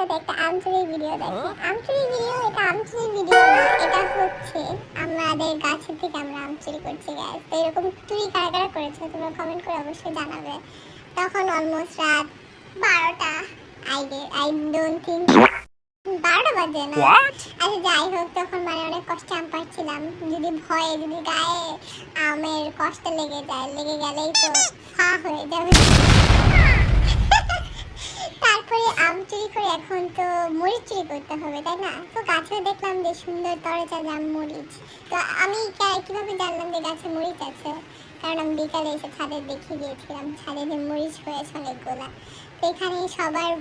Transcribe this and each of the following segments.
সাথে একটা আমচুরির ভিডিও দেখি। আমচুরির ভিডিও, এটা আমচুরির ভিডিও না, এটা হচ্ছে আমাদের গাছের থেকে আমরা আম চুরি করছি গাইস। তো এরকম চুরি কারা কারা করেছে তোমরা কমেন্ট করে অবশ্যই জানাবে। তখন অলমোস্ট রাত 12টা, আই ডোন্ট থিঙ্ক 12টা বাজে না। আচ্ছা যাই হোক, তখন মানে অনেক কষ্টে আম পাচ্ছিলাম। যদি ভয়ে যদি গায়ে আমের কষ্ট লেগে গেলেই তো ফা হয়ে যাবে। তারপরে আম চুরি করে এখন তো মরিচ চুরি করতে হবে, তাই না? তো গাছে দেখলাম যে সুন্দর তরতাজা জাম মরিচ। তো আমি কিভাবে জানলাম যে গাছে মরিচ আছে? কারণ আমি বিকালে এসে ছাদে দেখে গিয়েছিলাম, ছাদে যে মরিচ হয়েছে অনেকগুলা। তো এখানে সবার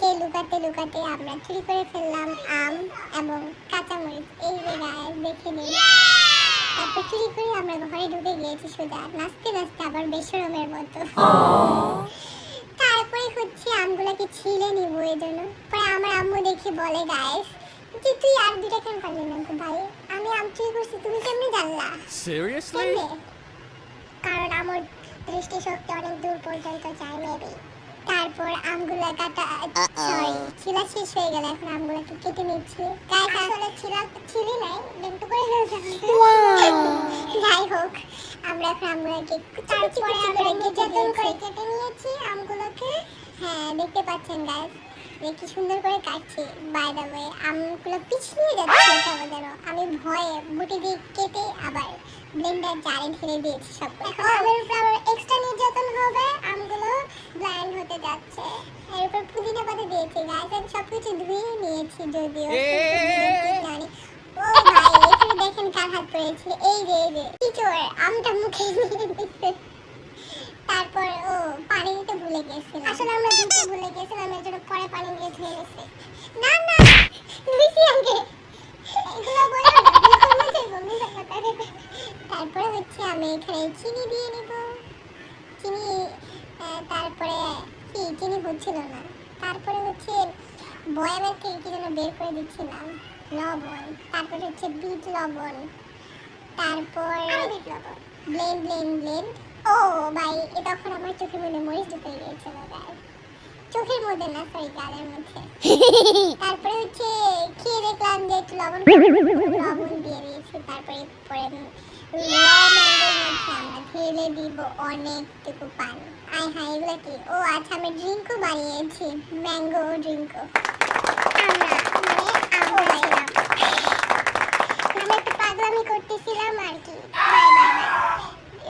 কে লুকাতে লুকাতে আমরা চুরি করে ফেললাম আম এবং কাঁচা মরিচ। এই যে গায়ে দেখে নিন। তারপর চুরি করে আমরা ঘরে ঢুকে গিয়েছি সোজা, নাচতে নাচতে আবার বেশরমের মতো। তারপরে হচ্ছে আমগুলোকে ছিলে নিব, এই জন্য পরে আমার আম্মু দেখে বলে গাইস যে তুই আর দুটা কেন পারলি না ভাই? আমি আম চুরি করছি, তুমি কেমনে জানলা? Seriously? কারণ আমার দৃষ্টিশক্তি অনেক দূর পর্যন্ত যায় মেবি। তারপর আমগুলো কাটা সরি ছিলা শেষ হয়ে গেল, এখন আমগুলোকে কেটে নিচ্ছি গাইস। আসলে ছিলি নাই, একটু করে যাই হোক, আমরা এখন আমগুলোকে কেটে নিয়েছি আমগুলোকে। হ্যাঁ দেখতে পাচ্ছেন গাইস, কি সুন্দর করে কাটছি। বাই দ্য ওয়ে আমগুলো পিছলিয়ে যাচ্ছে কেমন। আমি ভয়ে বুটি দিয়ে কেটে আবার ব্লেন্ডার জারে ঢেলে দিয়েছি সব। এখন আমের উপর আবার এক্সট্রা নির্যাতন হবে, আমগুলো ব্লাইন্ড হতে যাচ্ছে। এর উপর পুদিনা পাতা দিয়েছি গাইস, আমি সবকিছু ধুয়ে নিয়েছি যদিও জানি। ও ভাই এখানে দেখেন কার হাত পড়েছে, এই যে টিচর আমটা মুখে নিয়ে দিচ্ছে। তারপর ও পানি দিতে ভুলে গেছিলাম, আসলে আমরা দিতে ভুলে গেছিলাম, এর জন্য পরে পানি দিয়ে ধুয়ে গেছে। না না দিছি আগে এগুলো বলো না, তারপরে হচ্ছে আমি এখানে চিনি দিয়ে নিব। চিনি তারপরে কি চিনি হচ্ছিল না, তারপরে হচ্ছে বয়ামের থেকে কি যেন বের করে দিচ্ছিলাম লবণ। তারপরে হচ্ছে বিট লবণ, তারপর ব্লেন্ড। ও ভাই তখন আমার চোখের মধ্যে মরিচ ঢুকে গিয়েছিল গাইস, চোখের মধ্যে না সরি গালের মধ্যে। তারপরে হচ্ছে খেয়ে দেখলাম যে একটু লবণ দিয়ে দিয়েছি। তারপরে আমরা ঢেলে দিব অনেকটুকু পানি। আয় হায় এগুলো কি? ও আচ্ছা আমি ড্রিঙ্কও বানিয়েছি, ম্যাঙ্গো ড্রিঙ্কও। আমরা একটু পাগলামি করতেছিলাম আর কি। Bye bye.